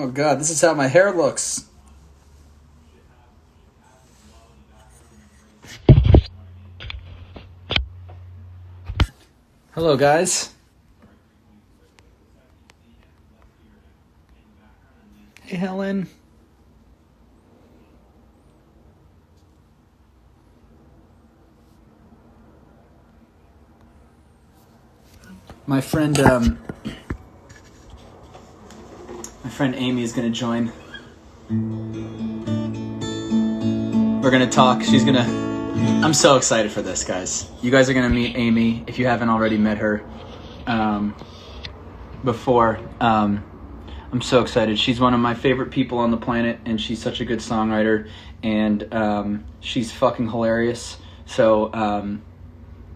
Oh god, this is how my hair looks. Hello, guys. Hey, Helen. My friend, Amy is gonna join. We're gonna talk. She's gonna. I'm so excited for this, guys. You guys are gonna meet Amy if you haven't already met her before. I'm so excited. She's one of my favorite people on the planet, and she's such a good songwriter, and she's fucking hilarious. So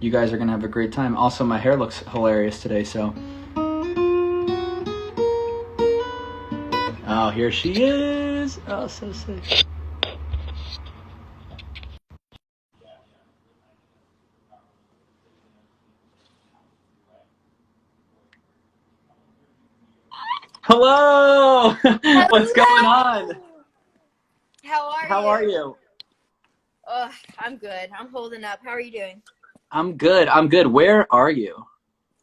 you guys are gonna have a great time. Also, my hair looks hilarious today, so. Oh, here she is. Oh, so sick. Hello! What's going on? How are you? Oh, I'm good. I'm holding up. How are you doing? I'm good. Where are you?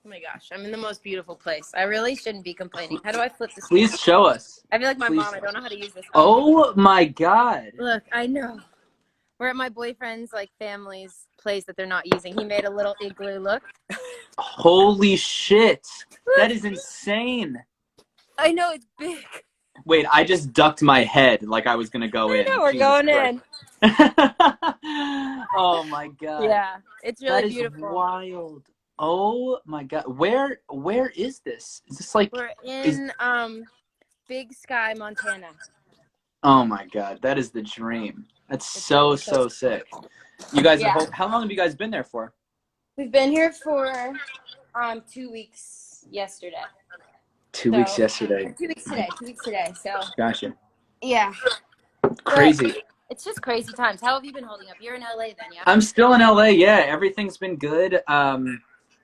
Oh my gosh, I'm in the most beautiful place. I really shouldn't be complaining. How do I flip this? Please show us. I feel like my Please. mom. I don't know how to use this. Oh my god. Look, I know. We're at my boyfriend's family's place that they're not using. He made a little igloo. Look. Holy shit. That is insane. I know, it's big. Wait, I just ducked my head like I was gonna go in. I know, we're going in. Oh my god. Yeah, it's really that is beautiful. Wild. Oh my god. Where is this? Is this like we're in Big Sky, Montana. Oh my god, that is the dream. That's so sick. You guys how long have you guys been there for? We've been here for 2 weeks yesterday. 2 weeks yesterday. 2 weeks today. 2 weeks today. So. Gotcha. Yeah. Crazy. But it's just crazy times. How have you been holding up? You're in LA then, yeah? I'm still in LA. Yeah, everything's been good.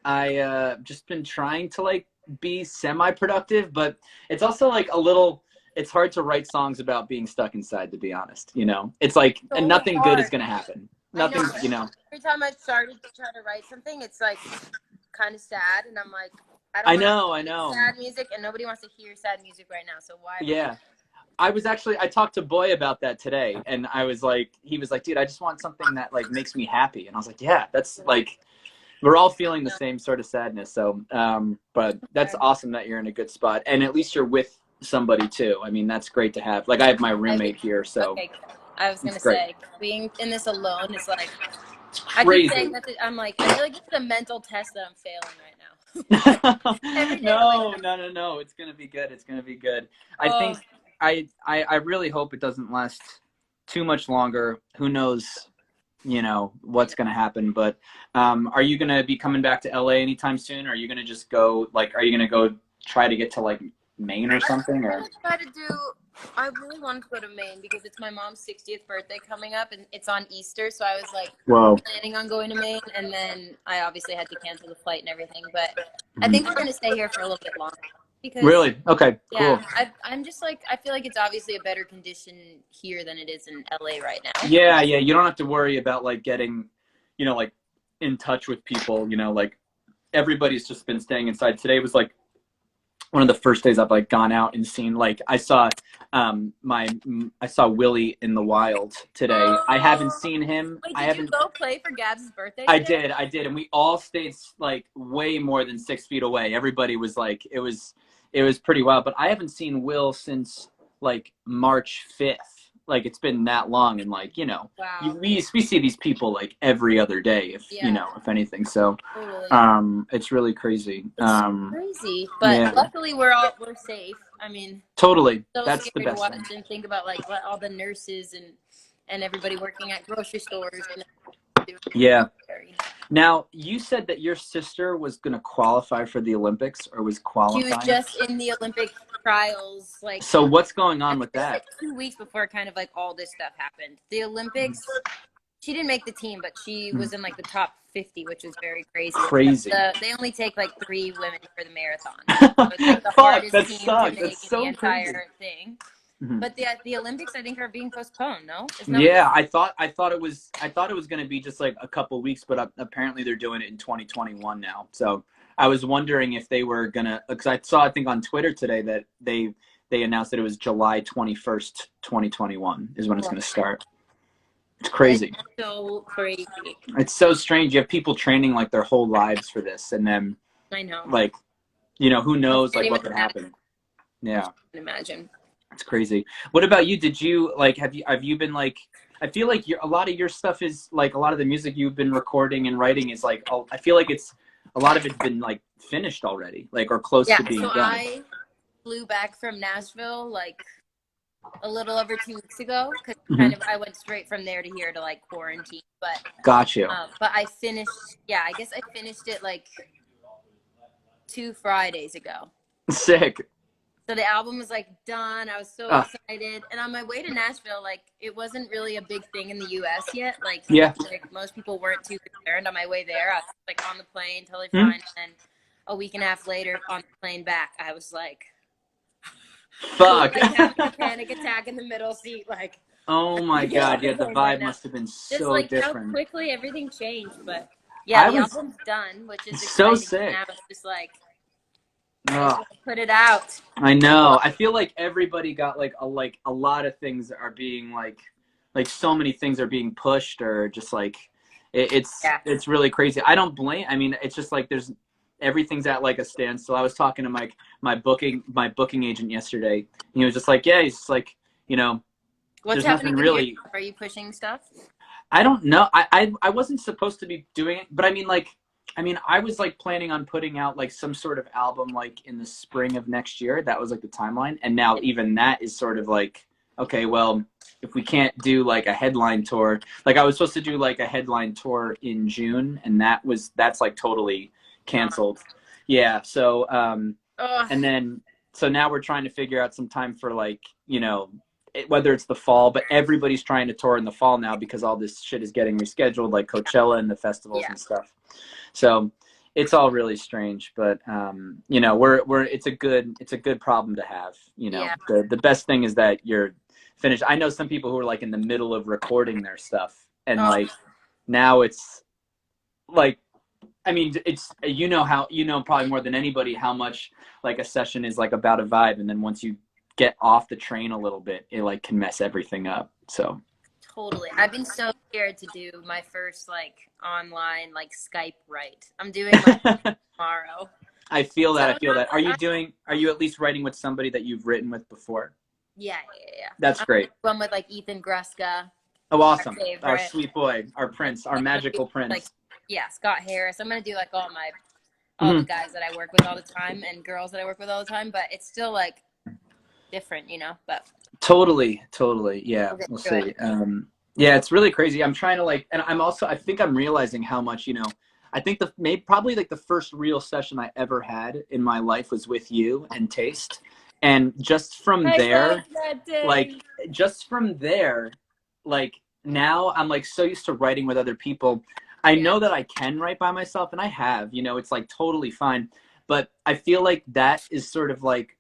I just been trying to like be semi-productive, but it's also like a little. It's hard to write songs about being stuck inside, to be honest. You know, it's like so and nothing hard. good is gonna happen. Nothing, you know. Every time I've started to try to write something, it's like kind of sad, and I'm like, I know. Sad music, and nobody wants to hear sad music right now. So why? Yeah. I talked to Boy about that today, and he was like, dude, I just want something that like makes me happy. And I was like, yeah, that's like, we're all feeling the same sort of sadness. So, but that's awesome that you're in a good spot, and at least you're with somebody too. I mean, that's great to have. Like, I have my roommate here, so. Okay. I was gonna say, being in this alone is like, it's crazy. I keep saying that I'm like, I feel like it's a mental test that I'm failing right now. No. It's gonna be good. It's gonna be good. I think I really hope it doesn't last too much longer. Who knows, you know, what's gonna happen. But are you gonna be coming back to LA anytime soon? Or are you gonna just go are you gonna go try to get to like Maine or something? I really wanted to go to Maine because it's my mom's 60th birthday coming up, and it's on Easter. So I was like planning on going to Maine, and then I obviously had to cancel the flight and everything. But I think we're gonna stay here for a little bit longer. Because, really? Okay, yeah, cool. I'm just like, I feel like it's obviously a better condition here than it is in LA right now. Yeah, you don't have to worry about like getting, you know, like in touch with people, you know, like everybody's just been staying inside. Today was like one of the first days I've like gone out and seen, like, I saw Willie in the wild today. Oh, I haven't seen him. Wait, did you go play for Gabs' birthday today? I did, and we all stayed like way more than 6 feet away. Everybody was like, it was pretty wild. But I haven't seen Will since like March 5th. Like, it's been that long, and like, you know, we see these people like every other day, you know, if anything. So, it's really crazy. It's crazy, but luckily we're safe. I mean, totally. That's the best thing. And think about like all the nurses and everybody working at grocery stores. Yeah. Now, you said that your sister was going to qualify for the Olympics, or was qualifying? She was just in the Olympic trials. Like, so what's going on with that? Like 2 weeks before kind of like all this stuff happened. The Olympics She didn't make the team, but she was in like the top 50, which is very crazy. Crazy. They only take like 3 women for the marathon. So it's like the hardest team to make in the entire thing. But the Olympics, I think, are being postponed. No? Yeah, I thought it was going to be just like a couple weeks, but apparently they're doing it in 2021 now. So I was wondering if they were gonna, because I saw, I think on Twitter today that they announced that it was July 21st, 2021 is when it's going to start. It's crazy. It's so crazy. It's so strange. You have people training like their whole lives for this, and then I know, like, you know, who knows like what could happen. Yeah, I can imagine. It's crazy. What about you? Did you like have you been like, I feel like a lot of your stuff is like, a lot of the music you've been recording and writing is like, I feel like it's a lot of it's been like finished already, like, or close to being done. I flew back from Nashville like a little over 2 weeks ago, because kind of I went straight from there to here to like quarantine. But got you. But I finished. Yeah, I guess I finished it like 2 Fridays ago. Sick. So the album was like done. I was so excited. And on my way to Nashville, like, it wasn't really a big thing in the US yet. Like, like most people weren't too concerned. On my way there, I was like on the plane, totally fine. And a week and a half later, on the plane back, I was like, fuck. Like having a panic attack in the middle seat, like. Oh my God! Yeah, the vibe must have been so like different. How quickly everything changed, but yeah, the album's done, which is so exciting. sick. Now it's just like, put it out. I know. I feel like everybody got like a lot of things are being like so many things are being pushed, or just like it's really crazy. I don't blame. I mean, it's just like everything's at like a standstill. I was talking to my booking agent yesterday. And he was just like, yeah, he's just like, you know, what's happening really. Are you pushing stuff? I don't know. I wasn't supposed to be doing it, but I mean, I was like planning on putting out like some sort of album like in the spring of next year. That was like the timeline. And now even that is sort of like, okay, well, if we can't do like a headline tour, like I was supposed to do like a headline tour in June, and that's like totally canceled. Yeah. So, and then, so now we're trying to figure out some time for like, you know, whether it's the fall, but everybody's trying to tour in the fall now because all this shit is getting rescheduled, like Coachella and the festivals and stuff. So it's all really strange, but you know, it's a good problem to have. You know, the best thing is that you're finished. I know some people who are like in the middle of recording their stuff, and like now it's like, I mean, it's, you know probably more than anybody how much like a session is like about a vibe, and then once you get off the train a little bit, it like can mess everything up. So totally. I've been so scared to do my first like online like Skype write. I'm doing like tomorrow. I feel that. Are you at least writing with somebody that you've written with before? Yeah. That's great. One with like Ethan Gruska. Oh, awesome. Our sweet boy, our prince, our magical prince. Like, Scott Harris. I'm gonna do like all the guys that I work with all the time and girls that I work with all the time, but it's still like different, you know. But totally, yeah. We'll see. Yeah, it's really crazy. I'm trying to like, and I think I'm realizing how much, you know, I think probably like the first real session I ever had in my life was with you and Taste, and just from there, like now I'm like so used to writing with other people. I know that I can write by myself, and I have, you know, it's like totally fine, but I feel like that is sort of like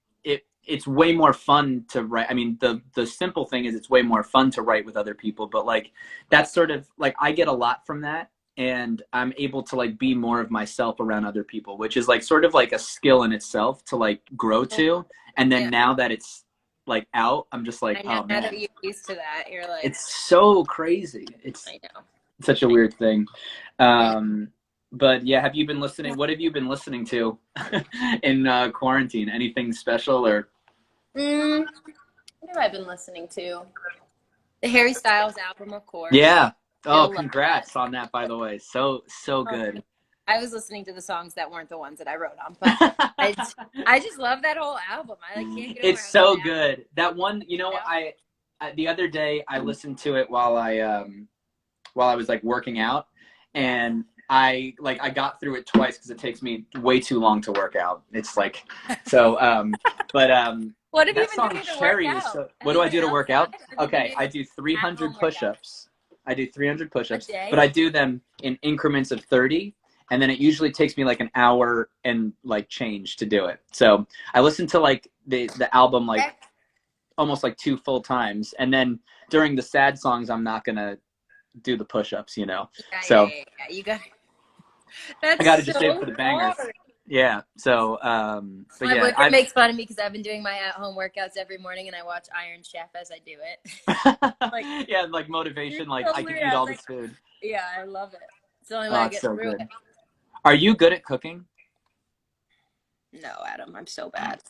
it's way more fun to write. I mean, the simple thing is it's way more fun to write with other people, but like that's sort of like, I get a lot from that, and I'm able to like be more of myself around other people, which is like sort of like a skill in itself to like grow to. And then now that it's like out, I'm just like, oh man. Now that you're used to that, you're like, it's so crazy. It's such a weird thing. But yeah, have you been listening? What have you been listening to in quarantine? Anything special or? What have I been listening to? The Harry Styles album, of course. Yeah. Oh, congrats on that, by the way. So good. I was listening to the songs that weren't the ones that I wrote on, but I just love that whole album. I like can't get over It's so good. That one, you know, I the other day I listened to it while I was like working out, and I got through it twice because it takes me way too long to work out. It's like, so, but what have you been doing to work out? What do I do to work out? Okay, I do 300 push-ups. I do 300 push-ups, A day? but I do them in increments of 30. And then it usually takes me like an hour and like change to do it. So I listen to like the album like almost like 2 full times. And then during the sad songs, I'm not going to do the push-ups, you know? Yeah, so yeah. You got That's I got to just so save for the bangers. hard. Yeah. So, but my yeah, boyfriend makes fun of me because I've been doing my at-home workouts every morning, and I watch Iron Chef as I do it. like, yeah, like motivation, like so I can weird. eat all this food. Yeah, I love it. It's the only way I get so through good. it. Are you good at cooking? No, Adam, I'm so bad.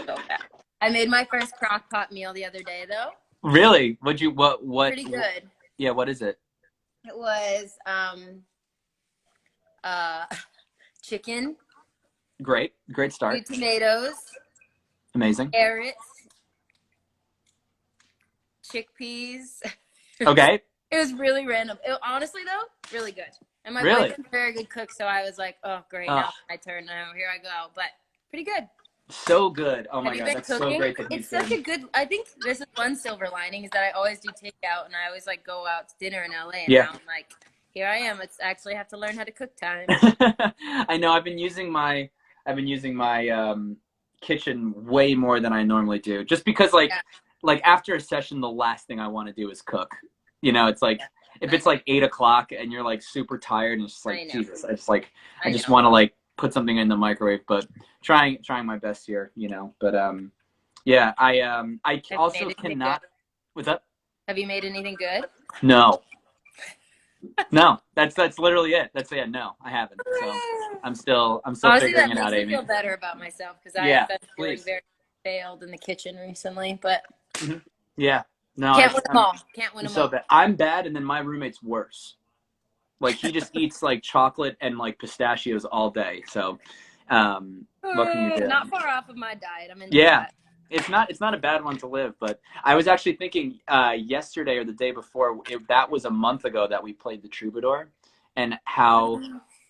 So bad. I made my first crock pot meal the other day, though. Really? What? Pretty good. Yeah. What is it? It was chicken. Great start. 2 tomatoes. Amazing. Carrots. Chickpeas. Okay. It was really random. Honestly, though, really good. And my boyfriend's a very good cook, so I was like, oh, great, now it's my turn. Now here I go. But pretty good. So good. Oh my God, that's cooking? so great. It's such a good. I think this is one silver lining is that I always do takeout, and I always like go out to dinner in LA. And now I'm like, here I am. It's actually have to learn how to cook time. I know. I've been using my kitchen way more than I normally do, just because like after a session, the last thing I want to do is cook. You know, it's like if it's like 8 o'clock and you're like super tired and it's just like Jesus, I just want to like put something in the microwave, but trying my best here, you know. But yeah, I also cannot. What's up? Have you made anything good? No. No, that's literally it. That's it. No, I haven't. So I'm still honestly, figuring it out, Amy. That makes me feel better about myself because I've been feeling very failed in the kitchen recently. But yeah, no, can't win them all. Can't win them all. Bad. I'm bad, and then my roommate's worse. Like he just eats like chocolate and like pistachios all day. So what can you do? Not far off of my diet. I'm in that. It's not a bad one to live, but I was actually thinking yesterday or the day before, that was a month ago that we played the Troubadour, and how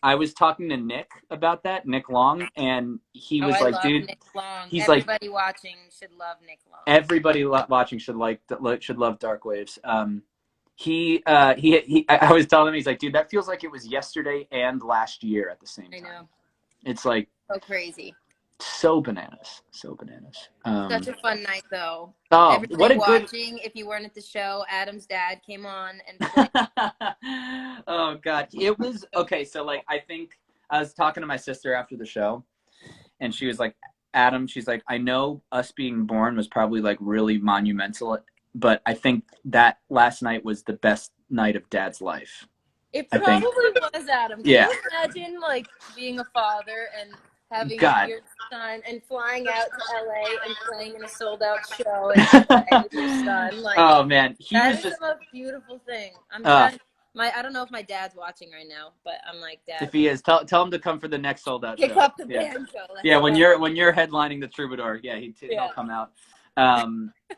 I was talking to Nick about that, Nick Long, and he was like, dude, Nick Long. He's everybody watching should love Nick Long. Everybody watching should love Dark Waves. I was telling him, he's like, dude, that feels like it was yesterday and last year at the same time. I know. It's like so crazy. So bananas. Such a fun night, though. Oh, everybody what a watching. If you weren't at the show, Adam's dad came on and oh God, it was okay. So like, I think I was talking to my sister after the show, and she was like, Adam, she's like, I know us being born was probably like really monumental, but I think that last night was the best night of Dad's life. It probably was, Adam. Can you imagine like being a father and having your son and flying out to LA and playing in a sold-out show and with your son? Like, oh man, that is the most beautiful thing. I don't know if my dad's watching right now, but I'm like, Dad. If he is, tell him to come for the next sold-out show. Pick up the band show. When you're headlining the Troubadour, he'll come out.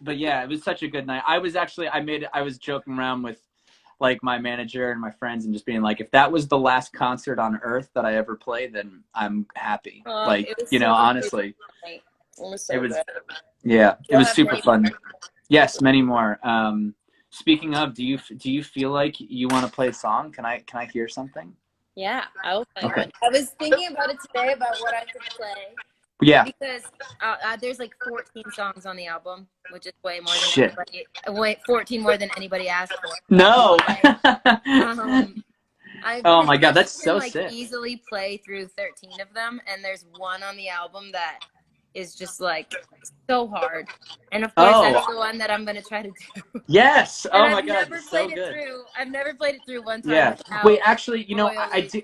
But yeah, it was such a good night. I was joking around with like my manager and my friends and just being like, if that was the last concert on earth that I ever played, then I'm happy. Honestly, it was super fun. Yes, many more. Speaking of, do you feel like you want to play a song? Can I hear something? Yeah, I will play one. I was thinking about it today about what I could play. Yeah. Because there's like 14 songs on the album, which is way more than 14 more than anybody asked for. No. Oh my God, that's so sick. Easily play through 13 of them, and there's one on the album that is just like so hard. And of course, that's the one that I'm gonna try to do. Yes. Oh my God, it's so good. I've never played it through one time. Yeah. Wait, actually, I do.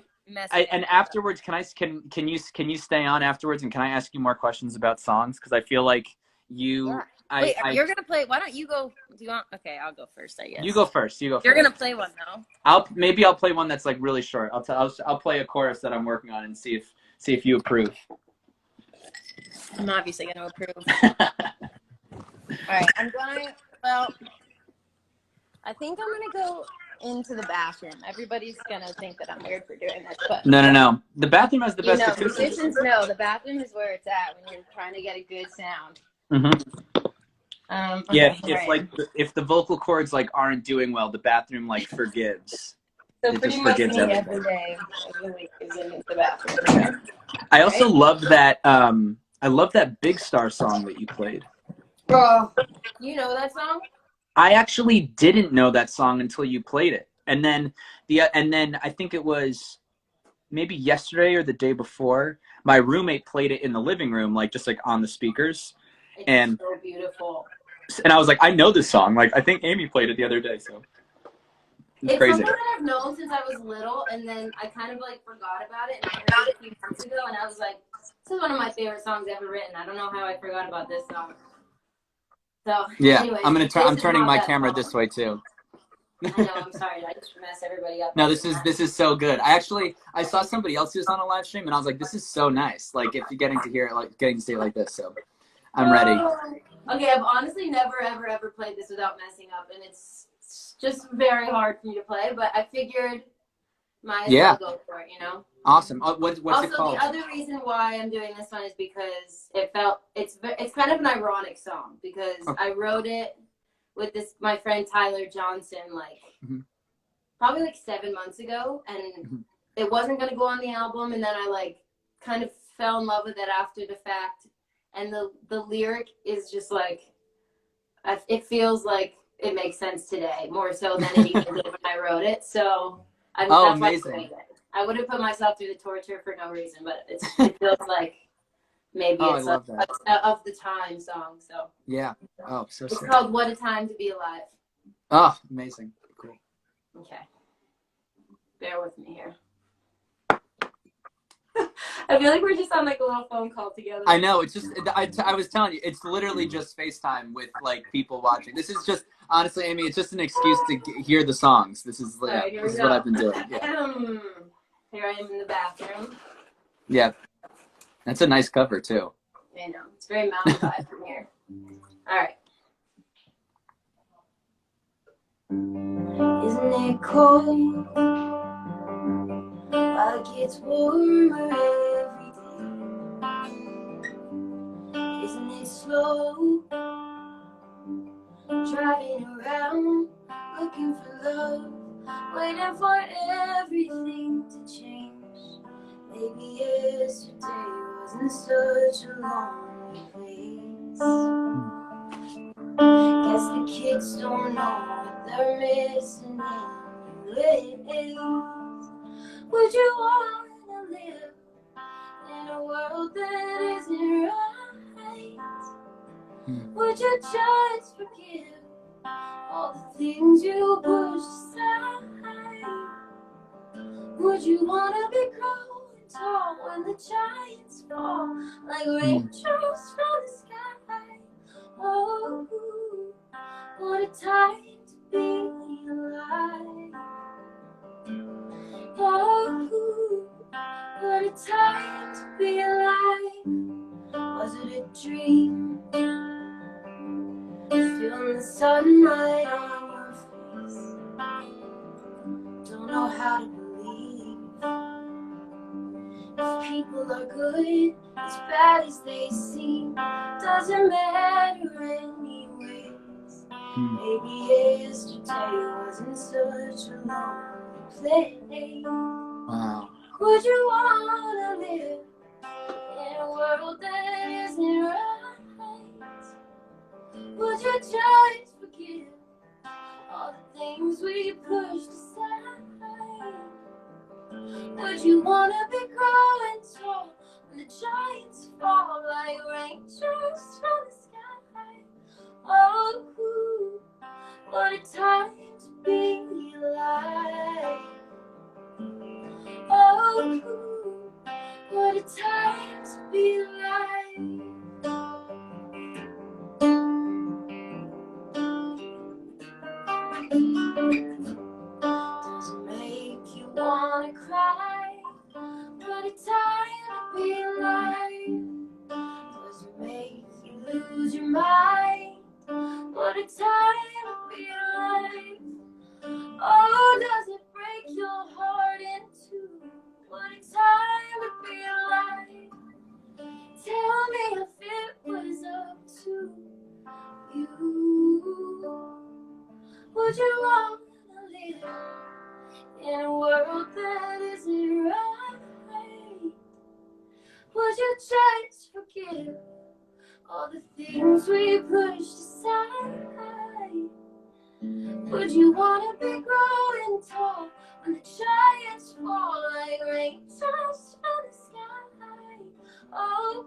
And afterwards, can you stay on afterwards, and can I ask you more questions about songs? Because I feel like you. Yeah. You're gonna play. Why don't you go? Do you want? Okay, I'll go first. I guess. You go first. You're gonna play one though. I'll play one that's like really short. I'll play a chorus that I'm working on and see if you approve. I'm obviously gonna approve. All right, I'm going. Well, I think I'm gonna go into the bathroom. Everybody's gonna think that I'm weird for doing this, but no. The bathroom has the best acoustics. Musicians know the bathroom is where it's at when you're trying to get a good sound. Mm-hmm. Yeah, Okay, if like if the vocal cords like aren't doing well, the bathroom like forgives. so It pretty just much forgives me everything. every day of the week is in the bathroom. Okay. I also Right? love that. I love that Big Star song that you played. Oh, you know that song? I actually didn't know that song until you played it, and then I think it was maybe yesterday or the day before. My roommate played it in the living room, like just like on the speakers, It's and so beautiful. I was like, I know this song. Like I think Amy played it the other day, so it's It's crazy. something that I've known since I was little, and then I kind of like forgot about it, and I heard it a few months ago, and I was like, this is one of my favorite songs ever written. I don't know how I forgot about this song. So, Yeah, anyways, I'm is turning not my that camera song. this way too. I know, I'm sorry. I just mess everybody up. No, this is so good. I saw somebody else who's on a live stream, and I was like, this is so nice. Like if you're getting to hear it, like getting to see it like this. So I'm ready. Okay, I've honestly never ever played this without messing up, and it's just very hard for me to play. But I figured might as well go for it, you know. Awesome. What's also, it called? the other reason why I'm doing this one is because it's kind of an ironic song because I wrote it with my friend Tyler Johnson probably like 7 months ago, and it wasn't going to go on the album, and then I like kind of fell in love with it after the fact, and the lyric is just like it feels like it makes sense today more so than it even did when I wrote it. So that's amazing. why I played it. I would have put myself through the torture for no reason, but it feels like maybe it's like of the time song. So yeah. Oh, so it's called "What a Time to Be Alive." Oh, amazing. Cool. Okay, bear with me here. I feel like we're just on like a little phone call together. I know. It's just I was telling you, it's literally just FaceTime with like people watching. This is just honestly, Amy, it's just an excuse to hear the songs. This is what I've been doing. Yeah. Here I am in the bathroom. Yeah, that's a nice cover too. I know, it's very mountain vibe from here. All right. Isn't it cold? While it gets warmer every day. Isn't it slow? Driving around, looking for love, waiting for everything to change. Maybe yesterday wasn't such a lonely place. Guess the kids don't know what they're missing in new ways. Would you want to live in a world that isn't right? Would you just forgive all the things you pushed aside? Would you want to be growing tall when the giants fall like raindrops from the sky? Oh, what a time to be alive. Oh, what a time to be alive. Was it a dream? Feeling the sunlight on your face. Don't know how to believe. If people are good, as bad as they seem, doesn't matter anyways. Maybe yesterday wasn't such a lonely place. Wow. Would you wanna live in a world that isn't right? Would you just forgive all the things we pushed aside? Would you wanna be growing tall when the giants fall like raindrops from the sky? Oh, what a time to be alive. Oh, what a time to be alive. Does it make you wanna cry? What a time to be alive. Does it make you lose your mind? What a time to be alive. Oh, does it break your heart in two? What a time to be alive. Tell me if it was up to you. Would you want to live in a world that isn't right? Would you just forgive all the things we pushed aside? Would you want to be growing tall when the giants fall like raindrops from the sky? Oh,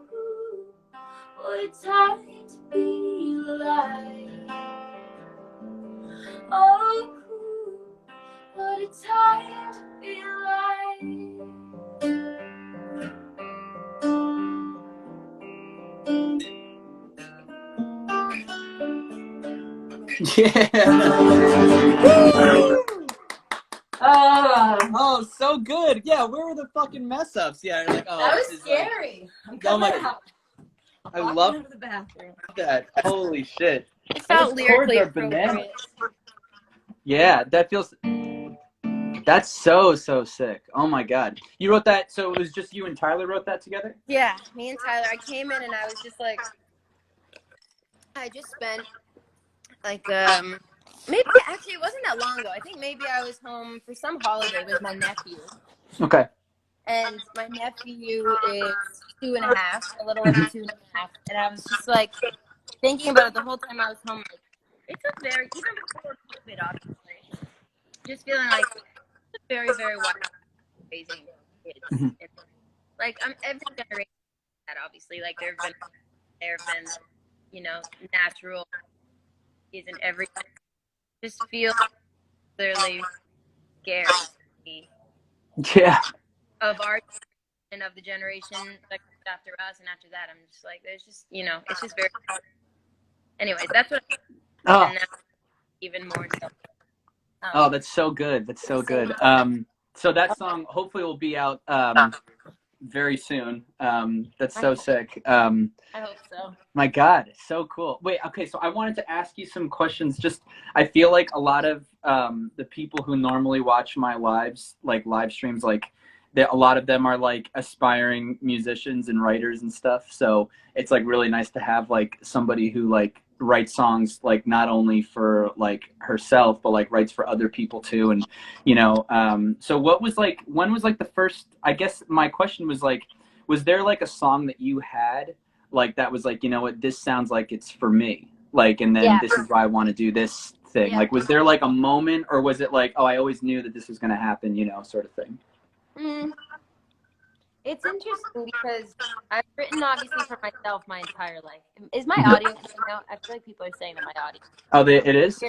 what a time to be alive. Oh, what a time to be alive. Yeah. Oh, so good. Yeah, where were the fucking mess ups? Yeah, like, oh, that was scary. Like, oh my God. I love the bathroom. that. Holy shit. It felt lyrically appropriate. Yeah, that feels. That's so sick. Oh my God. You wrote that, so it was just you and Tyler wrote that together? Yeah, me and Tyler. I came in and I was just like, I just spent like maybe actually it wasn't that long ago. I think maybe I was home for some holiday with my nephew. Okay. And my nephew is 2.5, a little over 2.5, and I was just like thinking about it the whole time I was home. Like, it's a very, even before COVID, obviously, just feeling like it's a very, very wide raising kids. Mm-hmm. Like every generation that obviously, like there have been, you know, natural isn't every just feel clearly scared Yeah. of our and of the generation that comes after us and after that. I'm just like, there's just, you know, it's just very hard. Anyways, that's what and that's even more so. Oh, that's so good. That's so good. So that song hopefully will be out very soon. That's so sick. I hope so. My God, so cool. Wait, okay, so I wanted to ask you some questions. Just, I feel like a lot of the people who normally watch my lives, like live streams, like a lot of them are like aspiring musicians and writers and stuff. So it's like really nice to have like somebody who like writes songs like not only for like herself but like writes for other people too. And you know, so what was like, when was like the first, I guess my question was like, was there like a song that you had like that was like, you know what, this sounds like it's for me, like, and then this is why I want to do this thing? Like, was there like a moment, or was it like, oh, I always knew that this was going to happen, you know, sort of thing? It's interesting because I've written obviously for myself my entire life. Is my audio coming out? I feel like people are saying that my audio. Oh, it is.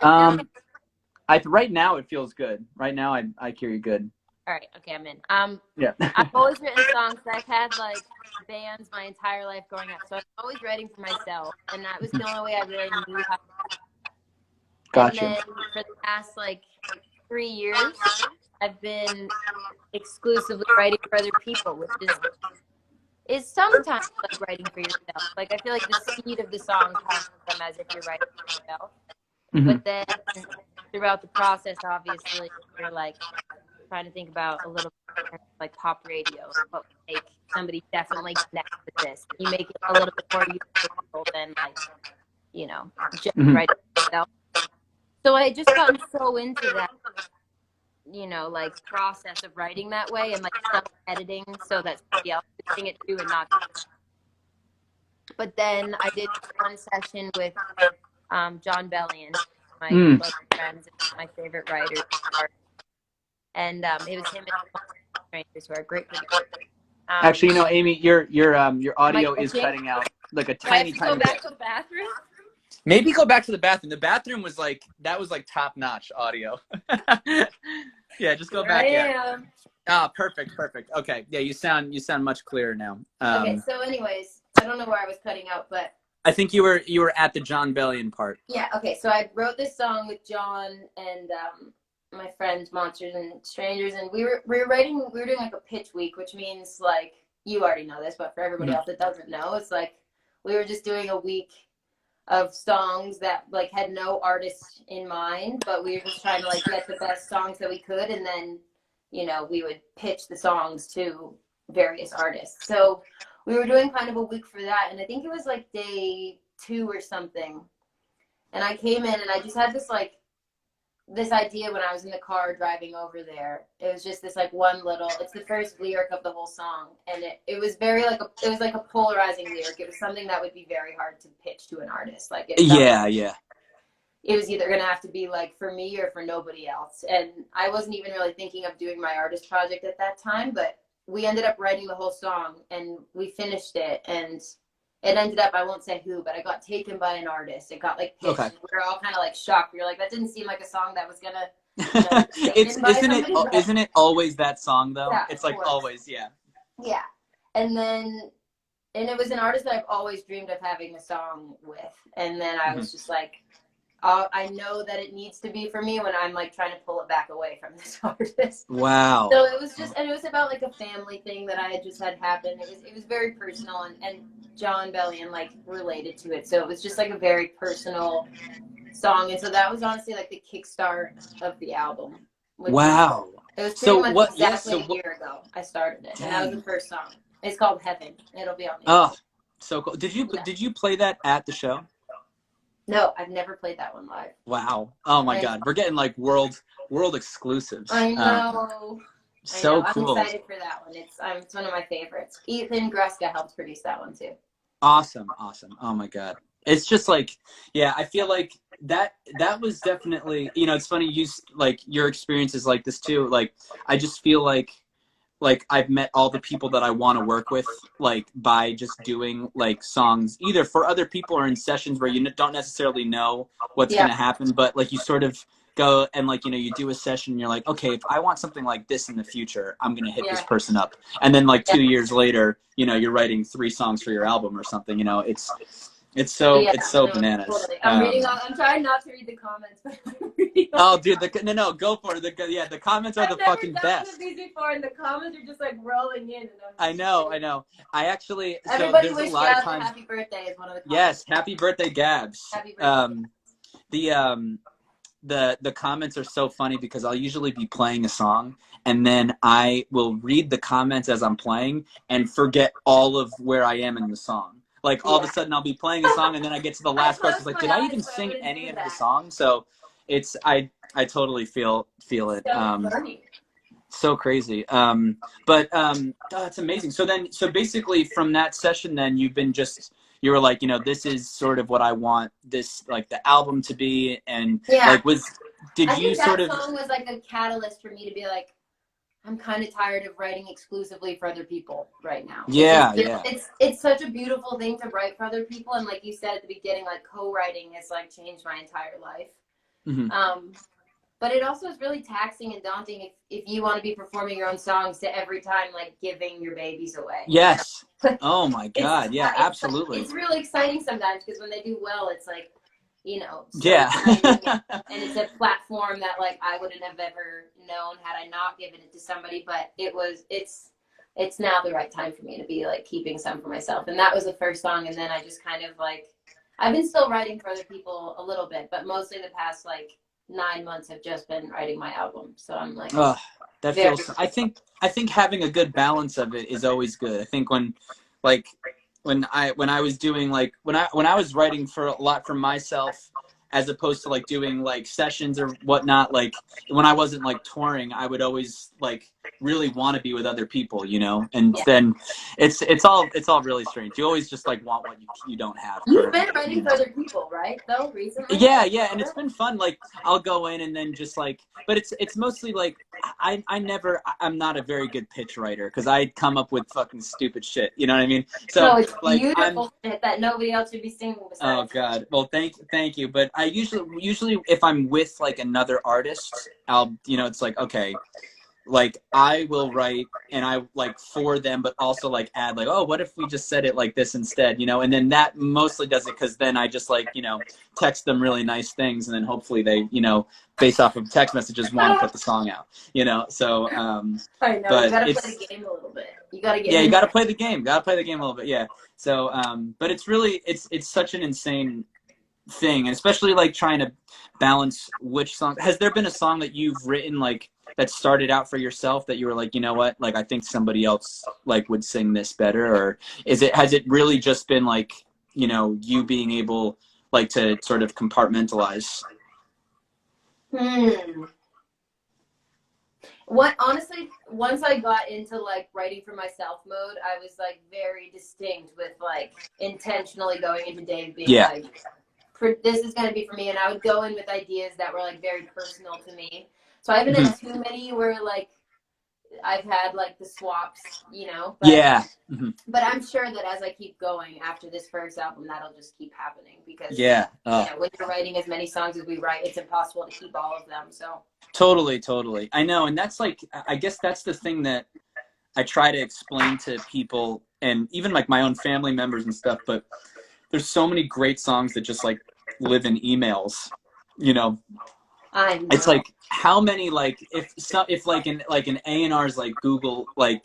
Right now it feels good. Right now I hear you good. All right. Okay, I'm in. Yeah. I've always written songs. I've had like bands my entire life growing up, so I'm always writing for myself, and that was the only way I really knew how. Gotcha. And then for the past like 3 years, I've been exclusively writing for other people, which is sometimes like writing for yourself. Like I feel like the seed of the song comes from as if you're writing for yourself. Mm-hmm. But then throughout the process, obviously, you're like trying to think about a little bit like pop radio, but like somebody definitely connects with this. You make it a little bit more useful than like, you know, just writing for yourself. So I just gotten so into that, you know, like process of writing that way and like self-editing so that somebody else is doing it too and not. But then I did one session with Jon Bellion, my close friends, my favorite writers. And it was him and strangers who are great producers. Actually, you know, Amy, your audio is cutting out like a tiny, tiny bit. Go back to the bathroom? Maybe go back to the bathroom. The bathroom was like, that was like top-notch audio. Yeah, just go back. Yeah. Ah, perfect. Okay, yeah, you sound much clearer now. Okay, so anyways, I don't know where I was cutting out, but I think you were at the Jon Bellion part. Yeah. Okay, so I wrote this song with John and my friends, Monsters and Strangers, and we were doing like a pitch week, which means like you already know this, but for everybody else that doesn't know, it's like we were just doing a week of songs that like had no artist in mind, but we were just trying to like get the best songs that we could, and then, you know, we would pitch the songs to various artists. So we were doing kind of a week for that, and I think it was like day 2 or something, and I came in and I just had this like this idea when I was in the car driving over there. It was just this like one little, it's the first lyric of the whole song. And it was very like it was like a polarizing lyric. It was something that would be very hard to pitch to an artist. Like it felt like it was either going to have to be like for me or for nobody else. And I wasn't even really thinking of doing my artist project at that time, but we ended up writing the whole song and we finished it. And it ended up, I won't say who, but I got taken by an artist. It got like pitched. Okay. We were all kind of like shocked. We were like, that didn't seem like a song that was gonna. Isn't it always that song though? Yeah, it's like always, yeah. Yeah, and it was an artist that I've always dreamed of having a song with, and then I was just like, I know that it needs to be for me when I'm like trying to pull it back away from this artist. Wow. So it was just, and it was about like a family thing that I had just had happen. It was very personal, and Jon Bellion like related to it. So it was just like a very personal song. And so that was honestly like the kickstart of the album. Wow. It was pretty much exactly a year ago I started it. Dang. And that was the first song. It's called Heaven. It'll be on the album. So cool. Did you play that at the show? No, I've never played that one live. Wow. Oh my God. We're getting like world exclusives. I know. So cool. I'm excited for that one. It's one of my favorites. Ethan Gruska helped produce that one too. Awesome. Oh my God. It's just like, yeah, I feel like that was definitely, you know, it's funny, your experience is like this too. Like, I just feel like I've met all the people that I want to work with, like by just doing like songs either for other people or in sessions where you don't necessarily know what's going to happen, but like you sort of go and like, you know, you do a session and you're like, okay, if I want something like this in the future, I'm going to hit this person up. And then like 2 years later, you know, you're writing 3 songs for your album or something, you know, it's so bananas. Totally. I'm trying not to read the comments, but I'm reading. Oh, dude, no, go for it. The comments are the fucking best. I've never done these before, and the comments are just like rolling in. And I know. I actually. Everybody so wish a lot of times, happy birthday is one of the comments. Yes, happy birthday, Gabs. Happy birthday. The comments are so funny because I'll usually be playing a song and then I will read the comments as I'm playing and forget all of where I am in the song. Like all of a sudden I'll be playing a song and then I get to the last part. It's like, did I even sing any of the songs? So it's, I totally feel it. So crazy. It's amazing. So basically from that session, then you were like, you know, this is sort of what I want this, like the album to be. And like, I think that song was like a catalyst for me to be like, I'm kind of tired of writing exclusively for other people right now. It's such a beautiful thing to write for other people. And like you said at the beginning, like co-writing has like changed my entire life. Mm-hmm. But it also is really taxing and daunting if you want to be performing your own songs to every time like giving your babies away. Yes. Oh my God. Yeah, absolutely. It's really exciting sometimes because when they do well, it's like, you know, and it's a platform that like I wouldn't have ever known had I not given it to somebody, but it's now the right time for me to be like keeping some for myself. And that was the first song. And then I just kind of like, I've been still writing for other people a little bit, but mostly the past like 9 months have just been writing my album. So I'm like, that feels, I think having a good balance of it is always good. I think when I was doing like when I was writing for a lot for myself as opposed to like doing like sessions or whatnot, like when I wasn't like touring, I would always like really want to be with other people, you know, and then it's all really strange. You always just like want what you don't have. You've been writing for other people, right? Though recently. Yeah, and it's been fun. Like I'll go in and then just like, but it's mostly like I'm not a very good pitch writer because I come up with fucking stupid shit. You know what I mean? So no, it's like beautiful shit that nobody else should be singing besides. Oh God. Well, thank you. But I usually if I'm with like another artist, I'll, you know, it's like, okay, like I will write and I like for them, but also like add like, oh, what if we just said it like this instead, you know? And then that mostly does it because then I just like, you know, text them really nice things and then hopefully they, you know, based off of text messages want to put the song out, you know? So I know, but you gotta play the game a little bit. You gotta play the game. Gotta play the game a little bit, yeah. So but it's really it's such an insane thing, and especially like trying to balance which song. Has there been a song that you've written like that started out for yourself that you were like, you know what, like I think somebody else like would sing this better, or has it really just been like, you know, you being able like to sort of compartmentalize? Hmm. What honestly, once I got into like writing for myself mode, I was like very distinct with like intentionally going into Dave being Yeah. like, this is going to be for me, and I would go in with ideas that were like very personal to me. So I haven't had too many where like I've had like the swaps, you know. But, yeah. But I'm sure that as I keep going after this first album, that'll just keep happening because yeah. you know, when you're writing as many songs as we write, it's impossible to keep all of them. So Totally. I know, and that's like, I guess that's the thing that I try to explain to people, and even like my own family members and stuff. But there's so many great songs that just like live in emails, you know. I know. It's like how many like if like an A&R's like Google like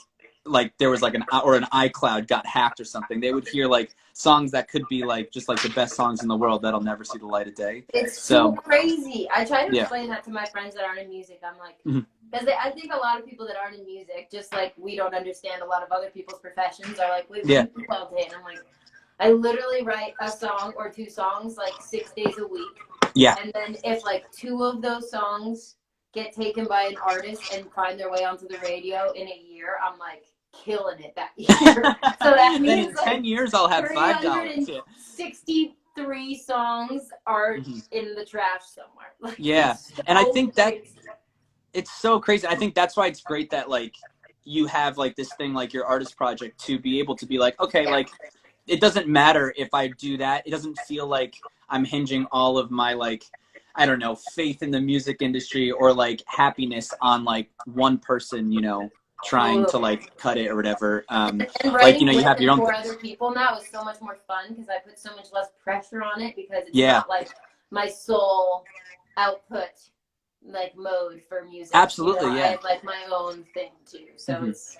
there was like an iCloud got hacked or something, they would hear like songs that could be like just like the best songs in the world that'll never see the light of day. It's so crazy. I try to explain that to my friends that aren't in music. I'm like, because I think a lot of people that aren't in music, just like we don't understand a lot of other people's professions, are like, wait, what do you call it? And I'm like, I literally write a song or 2 songs like 6 days a week. Yeah. And then if like 2 of those songs get taken by an artist and find their way onto the radio in a year, I'm like killing it that year. So that means then in 10 years I'll have $5. 63 songs are in the trash somewhere. Like, yeah. And I think that it's so crazy. I think that's why it's great that like you have like this thing like your artist project to be able to be like, okay, like it doesn't matter if I do that. It doesn't feel like I'm hinging all of my like, I don't know, faith in the music industry or like happiness on like one person, you know, trying to like cut it or whatever. And like, you know, you have your own for other people now is so much more fun because I put so much less pressure on it because it's not like my sole output like mode for music. Absolutely, you know? I have like my own thing too. So it's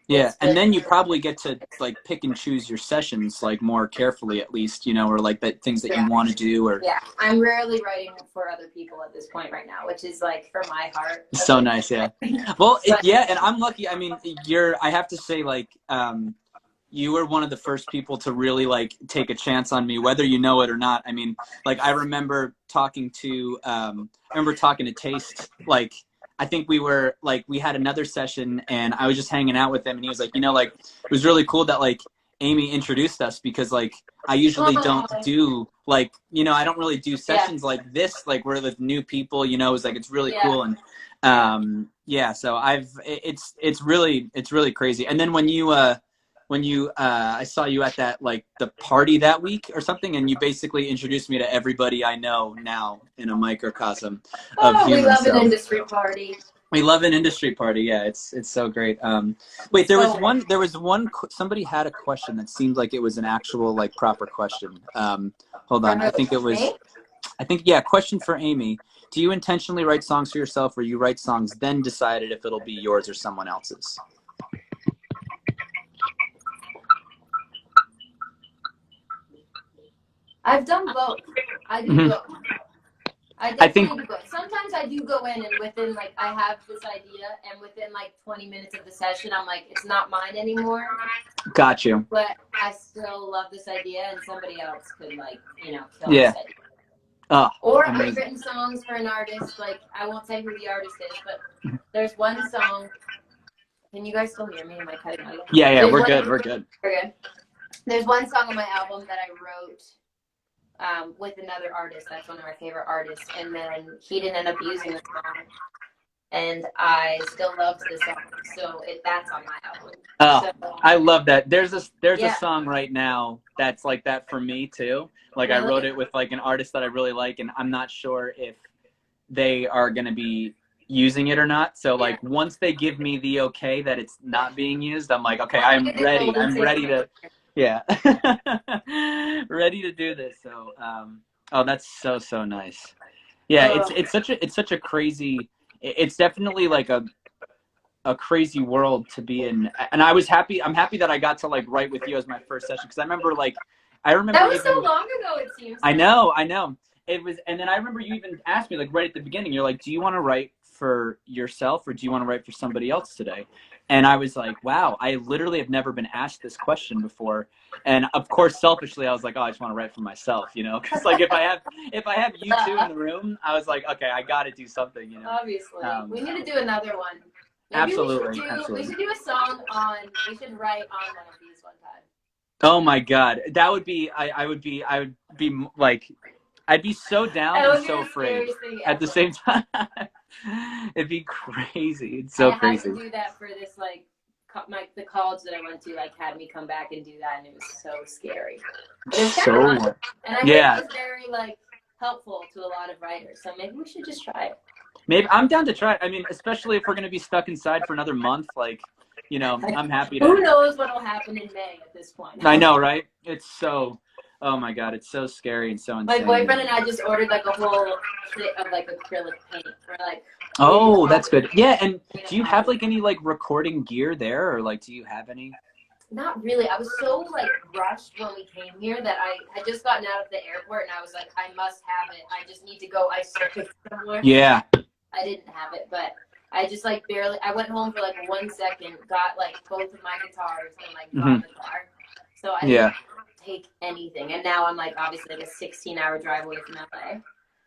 and then you probably get to like pick and choose your sessions like more carefully at least, you know, or like the things that you want to do or I'm rarely writing for other people at this point right now, which is like for my heart. So nice, yeah. Well, and I'm lucky. I mean, I have to say like you were one of the first people to really like take a chance on me, whether you know it or not. I mean, like I remember talking to Taste, like I think we had another session and I was just hanging out with him and he was like, you know, like it was really cool that like Amy introduced us because like I usually don't do like, you know, I don't really do sessions like this, like we're with new people, you know, it's like, it's really cool. And so it's really crazy. And then when you I saw you at that like the party that week or something, and you basically introduced me to everybody I know now in a microcosm of humans. We love an industry party. We love an industry party. Yeah, it's so great. Wait, there was one. Somebody had a question that seemed like it was an actual like proper question. Hold on, I think it was. Question for Amy. Do you intentionally write songs for yourself, or you write songs then decided if it'll be yours or someone else's? I've done both. I do both. I think do both. Sometimes I do go in and within like I have this idea and within like 20 minutes of the session I'm like it's not mine anymore. Got you. But I still love this idea and somebody else could like, you know, kill this idea. Or amazing. I've written songs for an artist, like I won't say who the artist is, but there's one song. Can you guys still hear me? Am I cutting out? Yeah, we're good. We're good. There's one song on my album that I wrote with another artist. That's one of my favorite artists. And then he didn't end up using the song. And I still love the song. So that's on my album. So, I love that. There's a song right now that's like that for me too. Like really? I wrote it with like an artist that I really like, and I'm not sure if they are going to be using it or not. So like once they give me the okay that it's not being used, I'm like, okay, I'm ready. I'm ready to... Yeah. Ready to do this. So that's so nice. Yeah, it's such a crazy, it's definitely like a crazy world to be in. And I'm happy that I got to like write with you as my first session, because I remember that was so long ago, it seems. I know. It was, and then I remember you even asked me like right at the beginning, you're like, do you want to write for yourself or do you want to write for somebody else today? And I was like, wow, I literally have never been asked this question before. And of course, selfishly, I was like, oh, I just want to write for myself, you know, because like if I have you two in the room, I was like, okay, I got to do something, you know. Obviously, we need to do another one. Maybe absolutely, we should do a song on. We should write on one of these one time. Oh my God, that would be. I would be like, I'd be so down and so afraid at the same time. It'd be crazy. It's so crazy. I had to do that for this like the college that I went to like had me come back and do that, and it was so scary. But it was so fun. And I think it was very like helpful to a lot of writers. So maybe we should just try it. Maybe I'm down to try it. I mean, especially if we're gonna be stuck inside for another month, like, you know, I'm happy to. Who knows what'll happen in May at this point? I know, right? It's so. Oh my God, it's so scary and so insane. My boyfriend and I just ordered like a whole kit of like acrylic paint. We're like, oh, that's good. Yeah, and do you have like any like recording gear there, or like do you have any? Not really. I was so like rushed when we came here that I had just gotten out of the airport and I was like, I must have it. I just need to go ice surfing somewhere. Yeah. I didn't have it, but I just like barely. I went home for like 1 second, got like both of my guitars, and like got in the car. So I didn't take anything, and now I'm like obviously like a 16-hour drive away from LA.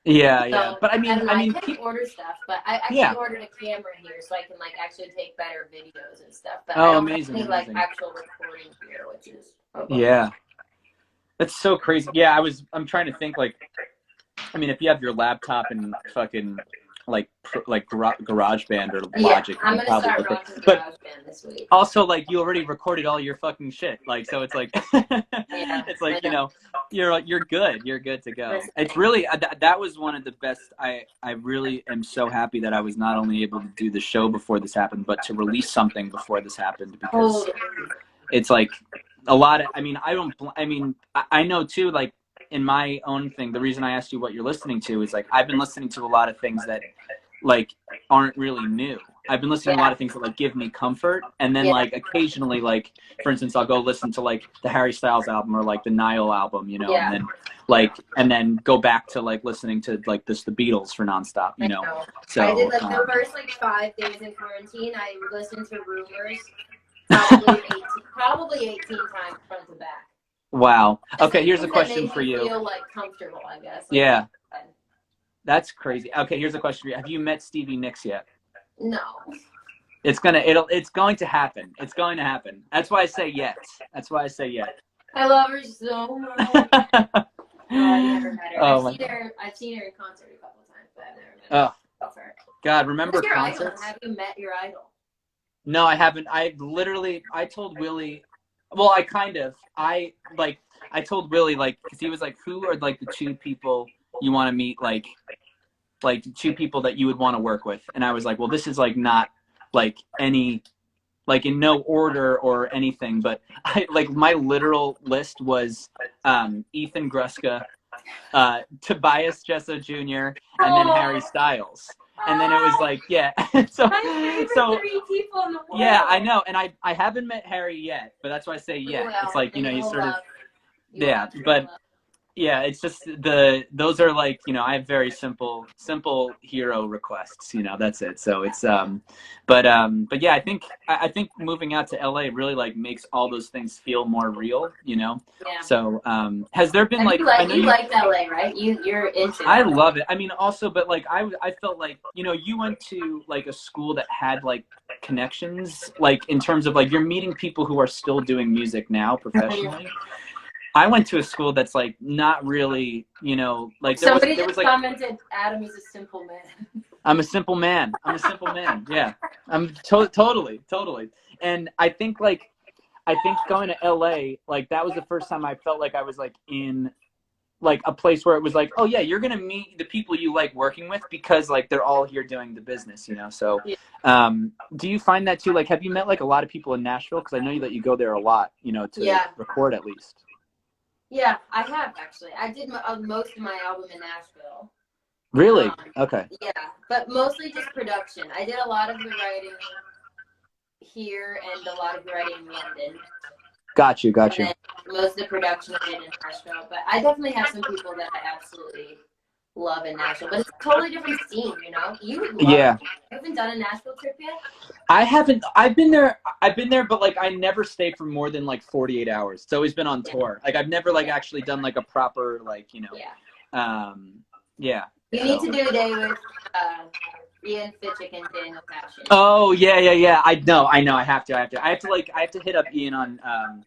Yeah, so, yeah. But I mean, I can order stuff, but I actually ordered a camera here so I can like actually take better videos and stuff. But I don't amazing, have any, like actual recording here, which is that's so crazy. Yeah, I'm trying to think like, I mean, if you have your laptop and fucking like GarageBand or Logic, I'm gonna start rocking GarageBand this week. Also, like you already recorded all your fucking shit, like so it's like it's like you know you're good to go. It's really that was one of the best. I really am so happy that I was not only able to do the show before this happened, but to release something before this happened because it's like a lot of. I mean, I know too, like. In my own thing, the reason I asked you what you're listening to is like I've been listening to a lot of things that like aren't really new. I've been listening to a lot of things that like give me comfort, and then like occasionally, like for instance, I'll go listen to like the Harry Styles album or like the Nile album, you know, and then go back to like listening to like the Beatles for nonstop, you know. So I did like the first like 5 days in quarantine. I listened to Rumors probably 18 times front to back. Wow. Okay, here's a question for you. Feel like comfortable, I guess. Like, yeah. That's crazy. Okay, here's a question for you. Have you met Stevie Nicks yet? No. It's going to happen. It's going to happen. That's why I say yes. I love her so much. I've never met her. I've seen her in concert a couple of times, but I've never met her. God, remember concerts? Have you met your idol? No, I haven't. I told Willie. Well, I told Willie, like, because he was like, who are, like, the 2 people you want to meet, like 2 people that you would want to work with? And I was like, well, this is, like, not, like, any, like, in no order or anything, but, my literal list was Ethan Gruska, Tobias Jesso Jr., and then Harry Styles. And then it was like, so my favorite 3 people in the world. Yeah, I know, and I haven't met Harry yet, but that's why I say It's like, you know, you sort of it's just those are like, you know, I have very simple hero requests, you know, that's it. So it's but yeah, I think moving out to LA really like makes all those things feel more real, you know. Yeah. So has there been like you like LA, right? You're into it. I love it. I mean, also, but like I felt like, you know, you went to like a school that had like connections, like in terms of like you're meeting people who are still doing music now professionally. I went to a school that's like not really, you know, like there was like commented, Adam is a simple man. I'm a simple man. Yeah, I'm totally. And I think going to LA, like that was the first time I felt like I was like in like a place where it was like, oh yeah, you're gonna meet the people you like working with because like they're all here doing the business, you know. So, do you find that too? Like, have you met like a lot of people in Nashville? Because I know that you go there a lot, you know, to record at least. Yeah, I have actually. I did most of my album in Nashville. Really? Okay. Yeah, but mostly just production. I did a lot of the writing here and a lot of the writing in London. Got you. Most of the production I did in Nashville. But I definitely have some people that I absolutely love in Nashville, but it's a totally different scene, you know? You would love Yeah. it. You haven't done a Nashville trip yet? I haven't. I've been there, but like I never stay for more than like 48 hours. It's always been on tour. Like I've never like actually done like a proper like, you know. Yeah. You need to do a day with Ian Fitchick and Daniel Passion. Oh yeah. I know. I have to hit up Ian on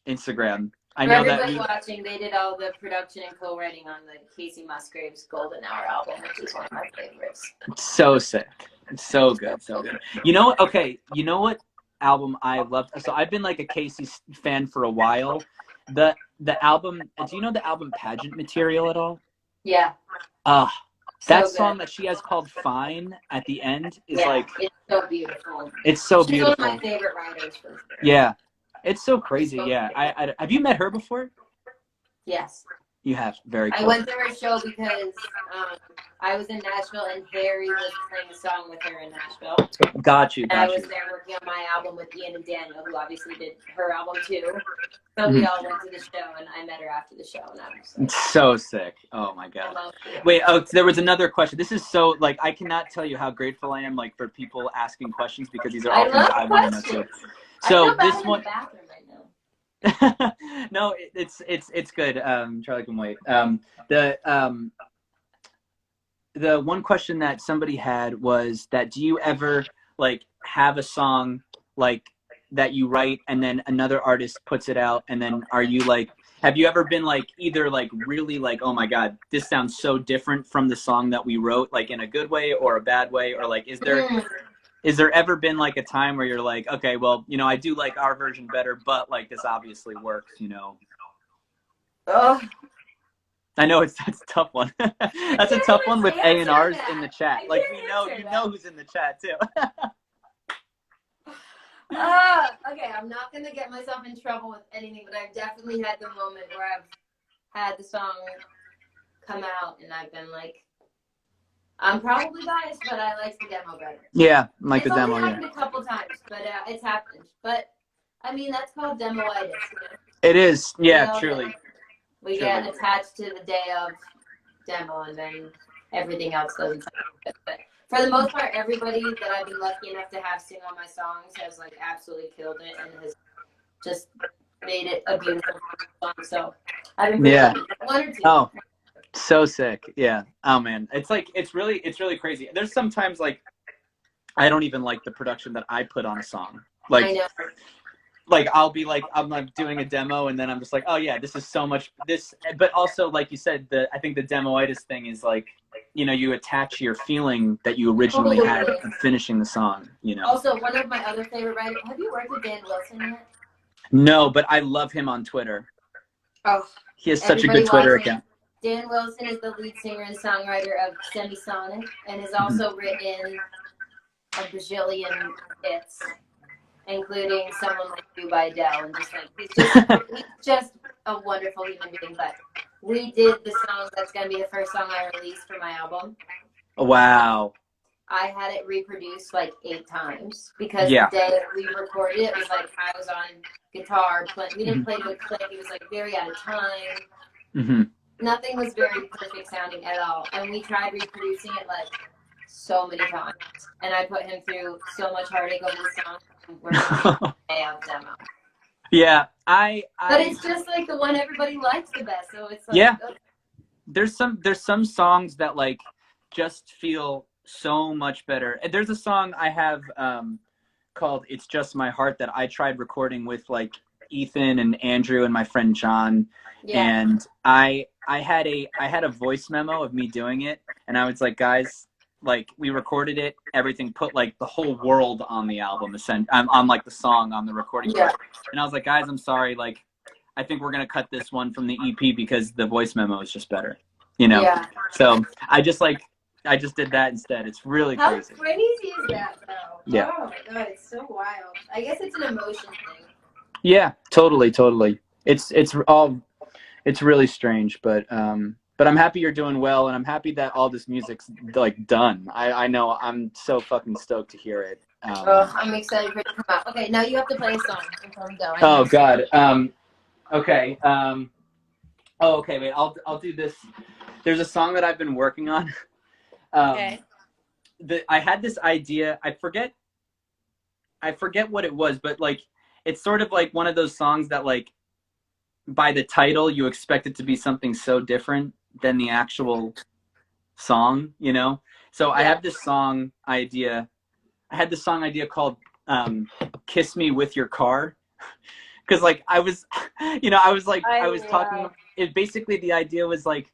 Instagram. I know that. For everybody watching, they did all the production and co-writing on the Casey Musgraves Golden Hour album, which is one of my favorites. So sick. It's so good. You know what? Okay. You know what album I loved? So I've been like a Casey fan for a while. The album. Do you know the album Pageant Material at all? Yeah. That song that she has called Fine at the end is like. It's so beautiful. It's so beautiful. She's one of my favorite writers. Yeah. It's so crazy. Yeah. I have you met her before? Yes. You have. Very cool. I went to her show because I was in Nashville and Harry was playing a song with her in Nashville. Got you. And I was there working on my album with Ian and Daniel, who obviously did her album too. So we all went to the show, and I met her after the show, and I was like, so sick. Oh my god. Wait, there was another question. This is so like I cannot tell you how grateful I am like for people asking questions because these are all things I want to know too. So this one. No, it's good. Charlie can wait. The one question that somebody had was that do you ever like have a song like that you write and then another artist puts it out and then are you like have you ever been like either like really like oh my god this sounds so different from the song that we wrote like in a good way or a bad way or like is there ever been like a time where you're like okay well you know I do like our version better but like this obviously works you know? I know that's a tough one. That's a tough one with A&Rs in the chat. Like you know who's in the chat too. Okay, I'm not gonna get myself in trouble with anything, but I've definitely had the moment where I've had the song come out and I've been like, I'm probably biased, but I like the demo better. Yeah, like the demo. It's only happened a couple times, but it's happened. But I mean, that's called demoitis. You know? It is, yeah, truly. We get attached to the day of demo, and then everything else doesn't. But for the most part, everybody that I've been lucky enough to have sing on my songs has like absolutely killed it and has just made it a beautiful song. So I've been lucky. One or two. Oh, so sick. Yeah. Oh man, it's like it's really crazy. There's sometimes like I don't even like the production that I put on a song. Like, I know. Like I'll be like I'm like doing a demo and then I'm just like oh yeah this is so much this but also like you said I think the demoitis thing is like you know you attach your feeling that you originally had to finishing the song you know. Also one of my other favorite writers. Have you worked with Dan Wilson yet? No, but I love him on Twitter. Oh, he has such a good Twitter account. Dan Wilson is the lead singer and songwriter of Semisonic and has also written a bajillion hits, including Someone Like You by Adele, and just like he's just a wonderful human being. But we did the song that's gonna be the first song I released for my album. Wow. I had it reproduced like 8 times because the day that we recorded it was like I was on guitar playing. We didn't play to a click. It was like very out of time. Nothing was very perfect sounding at all, and we tried reproducing it like so many times, and I put him through so much heartache over the song. We're demo. Yeah, But it's just like the one everybody likes the best, so it's like yeah. There's some songs that like just feel so much better. There's a song I have called "It's Just My Heart" that I tried recording with like Ethan and Andrew and my friend John, and I had a voice memo of me doing it, and I was like, guys. Like we recorded it, everything put like the whole world on the album. I'm on like the song on the recording. And I was like, guys, I'm sorry. Like, I think we're gonna cut this one from the EP because the voice memo is just better, you know. Yeah. So I just did that instead. It's really crazy. How crazy is that though? Yeah. Oh my god, it's so wild. I guess it's an emotion thing. Yeah, totally. It's really strange, but I'm happy you're doing well, and I'm happy that all this music's like done. I know I'm so fucking stoked to hear it. I'm excited for it to come out. Okay, now you have to play a song before we go. Oh God. Okay. Okay. Wait. I'll do this. there's a song that I've been working on. Okay. I had this idea. I forget what it was, but like it's sort of like one of those songs that like by the title you expect it to be something so different than the actual song, you know? So I have this song idea. I had this song idea called Kiss Me With Your Car. Cause like I was talking, it basically the idea was like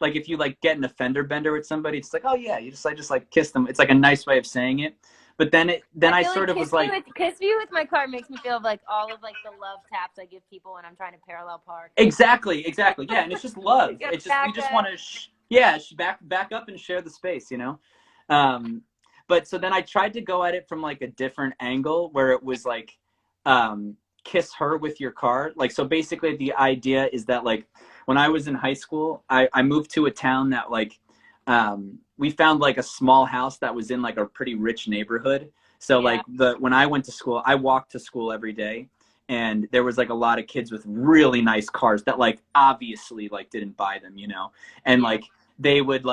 if you like get in a fender bender with somebody, it's like, oh yeah, you just like kiss them. It's like a nice way of saying it. But then I sort of was like, kiss me with my car makes me feel like all of like the love taps I give people when I'm trying to parallel park. Exactly. Yeah. And it's just love. It's just, you just want to, back up and share the space, you know? But so then I tried to go at it from like a different angle where it was like, kiss her with your car. Like, so basically the idea is that like when I was in high school, I moved to a town that like, we found like a small house that was in like a pretty rich neighborhood. So like when I went to school, I walked to school every day, and there was like a lot of kids with really nice cars that like obviously like didn't buy them, you know, and like they would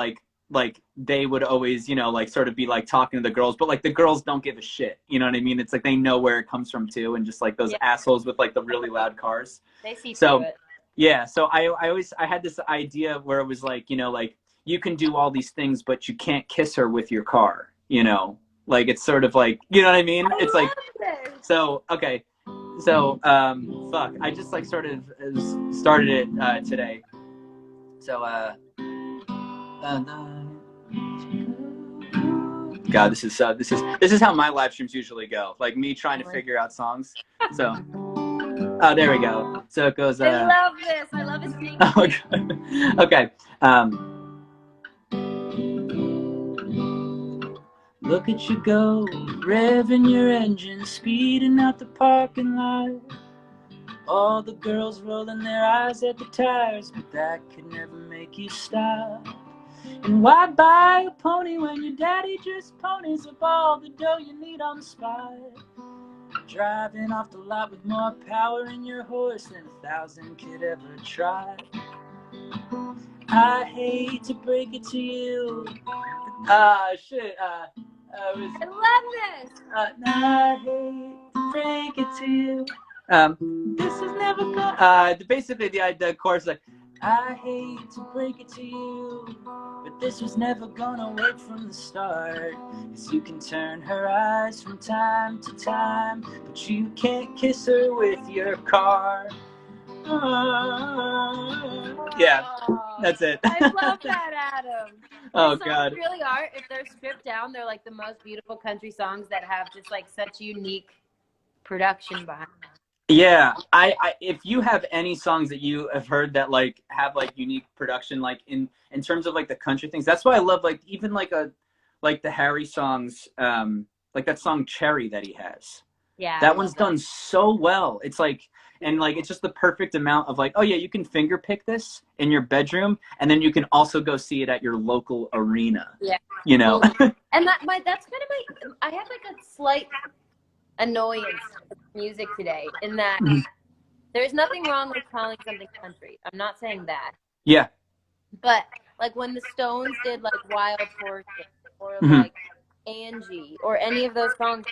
they would always, you know, like sort of be like talking to the girls, but like the girls don't give a shit, you know what I mean? It's like they know where it comes from too, and just like those assholes with like the really loud cars. They see through it. Yeah, so I had this idea where it was like, you know, like you can do all these things, but you can't kiss her with your car, you know? Like, it's sort of like, you know what I mean? It's like, so, okay. So, fuck, I just like started it today. So, God, this is how my live streams usually go. Like me trying to figure out songs. So, oh, there we go. So it goes. I love this. I love it. Oh, okay. Look at you go, revving your engine, speeding out the parking lot. All the girls rolling their eyes at the tires, but that could never make you stop. And why buy a pony when your daddy just ponies up all the dough you need on the spot? Driving off the lot with more power in your horse than 1,000 could ever try. I hate to break it to you. Shit. I love this. I hate to break it to you. This is never gonna. Basically, the chorus like, I hate to break it to you, but this was never gonna work from the start. 'Cause you can turn her eyes from time to time, but you can't kiss her with your car. Yeah, that's it. I love that, Adam. Oh, God. Really are. If they're stripped down, they're like the most beautiful country songs that have just like such unique production behind them. Yeah, I if you have any songs that you have heard that like have like unique production, like in terms of like the country things, that's why I love like even like the Harry songs, like that song Cherry that he has. Yeah, that one's done so well. It's like, and like it's just the perfect amount of like, oh yeah, you can finger pick this in your bedroom, and then you can also go see it at your local arena. Yeah, you know. And that's kind of I have like a slight annoyance with music today in that there's nothing wrong with calling something country. I'm not saying that. Yeah. But like when the Stones did like Wild Horses or like Angie or any of those songs,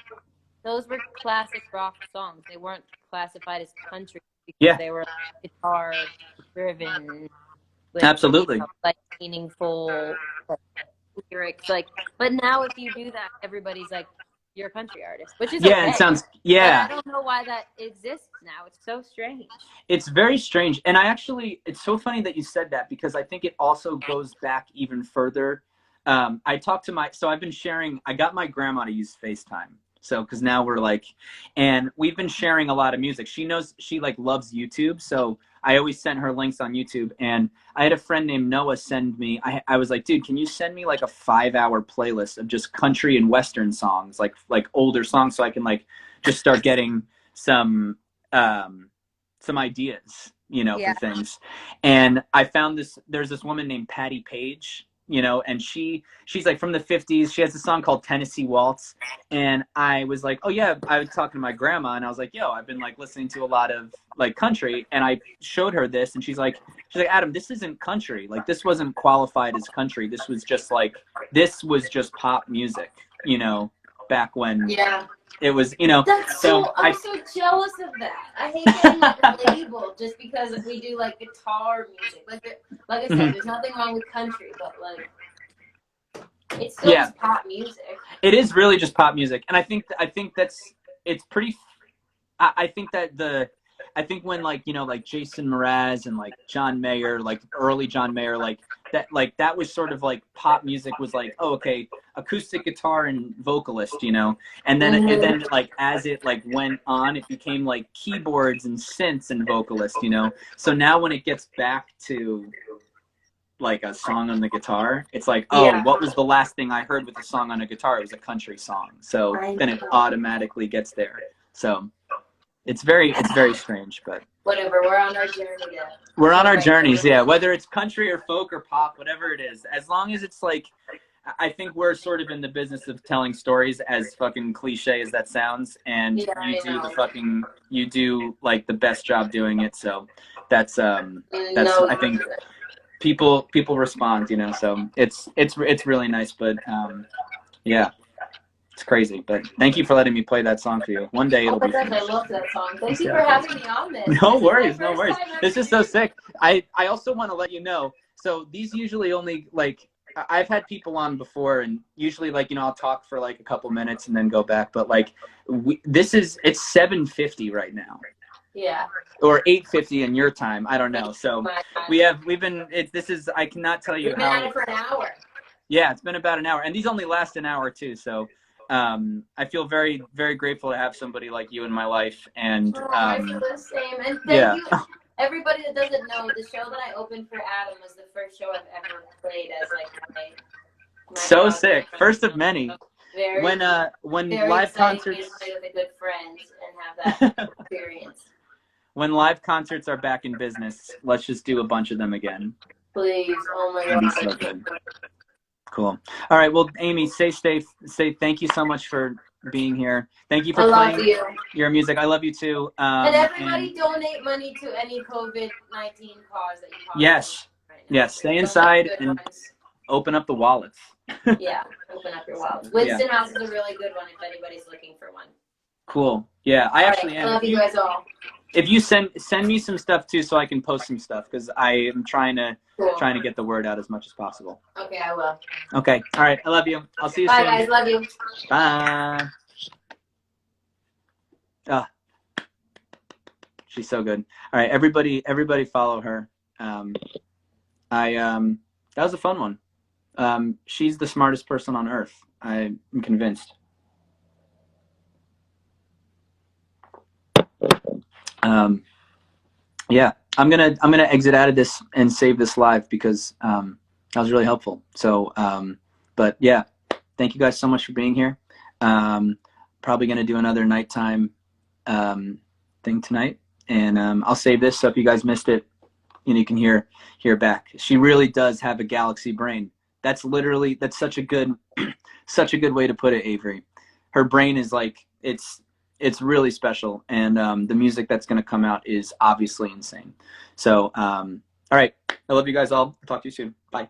those were classic rock songs. They weren't classified as country because they were guitar driven. Absolutely. Like meaningful lyrics. Like, but now if you do that, everybody's like, you're a country artist, which is okay. It sounds, I don't know why that exists now. It's so strange. It's very strange. And it's so funny that you said that, because I think it also goes back even further. I talked to I've been sharing, I got my grandma to use FaceTime. So, cause now we're like, and we've been sharing a lot of music. She knows, she like loves YouTube. So I always sent her links on YouTube, and I had a friend named Noah send me, I was like, dude, can you send me like a 5-hour playlist of just country and Western songs, like older songs, so I can like just start getting some ideas, you know, for things. And I found there's this woman named Patty Page. you know, and she's like from the 50s. She has a song called Tennessee Waltz. And I was like, oh yeah, I was talking to my grandma and I was like, yo, I've been like listening to a lot of like country. And I showed her this and she's like, Adam, this isn't country. Like this wasn't qualified as country. This was just pop music, you know, back when it was, you know. I'm so jealous of that. I hate getting like labeled just because we do like guitar music. Like I said, there's nothing wrong with country, but like it's still just pop music. It is really just pop music, and I think that's it's pretty. I think when like, you know, like Jason Mraz and like John Mayer, like early John Mayer, like that was sort of like pop music was like, oh, okay, acoustic guitar and vocalist, you know, and then then like as it like went on, it became like keyboards and synths and vocalist, you know. So now when it gets back to like a song on the guitar, it's like, oh, what was the last thing I heard with a song on a guitar? It was a country song. So then it automatically gets there. So it's very strange, but whatever. We're on our journey. We're on our journeys, yeah. Whether it's country or folk or pop, whatever it is, as long as it's like, I think we're sort of in the business of telling stories, as fucking cliche as that sounds, and you do like the best job doing it. So that's I think people respond, you know. So it's really nice, but yeah. It's crazy, but thank you for letting me play that song for you. One day it'll be finished. I love that song. Thank you for having me on this. No worries. This is so sick. I also want to let you know, so these usually only, like, I've had people on before, and usually, like, you know, I'll talk for like a couple minutes and then go back, but like it's 7:50 right now. Yeah. Or 8:50 in your time. I don't know. So I cannot tell you We've been at it for an hour. Yeah, it's been about an hour, and these only last an hour too. So I feel very, very grateful to have somebody like you in my life. And I feel the same. And thank you, everybody that doesn't know, the show that I opened for Adam was the first show I've ever played as like my so podcast. sick, first of many. When live concerts, to play with a good friend and have that experience. When live concerts are back in business, let's just do a bunch of them again. Please, oh my God, that'd be so good. Cool. All right. Well, Amy, stay safe. Thank you so much for being here. Thank you for playing your music. I love you too. And everybody donate money to any COVID-19 cause that you possibly Yes. Right now. Yes. Stay inside and open up the wallets. Yeah. Open up your wallet. Winston House is a really good one if anybody's looking for one. Cool. Yeah. I actually am. I love you guys all. If you send me some stuff too, so I can post some stuff, because I am trying to get the word out as much as possible. Okay, I will. Okay. All right. I love you. I'll see you soon. Bye, guys. Love you. Bye. She's so good. All right, everybody follow her. That was a fun one. She's the smartest person on earth. I'm convinced. Yeah, I'm gonna exit out of this and save this live because that was really helpful. So, but yeah, thank you guys so much for being here. Probably gonna do another nighttime thing tonight, and I'll save this so if you guys missed it, you know, you can hear it back. She really does have a galaxy brain. That's such a good way to put it, Avery. Her brain is like it's really special, and the music that's going to come out is obviously insane. So, all right. I love you guys all. I'll talk to you soon. Bye.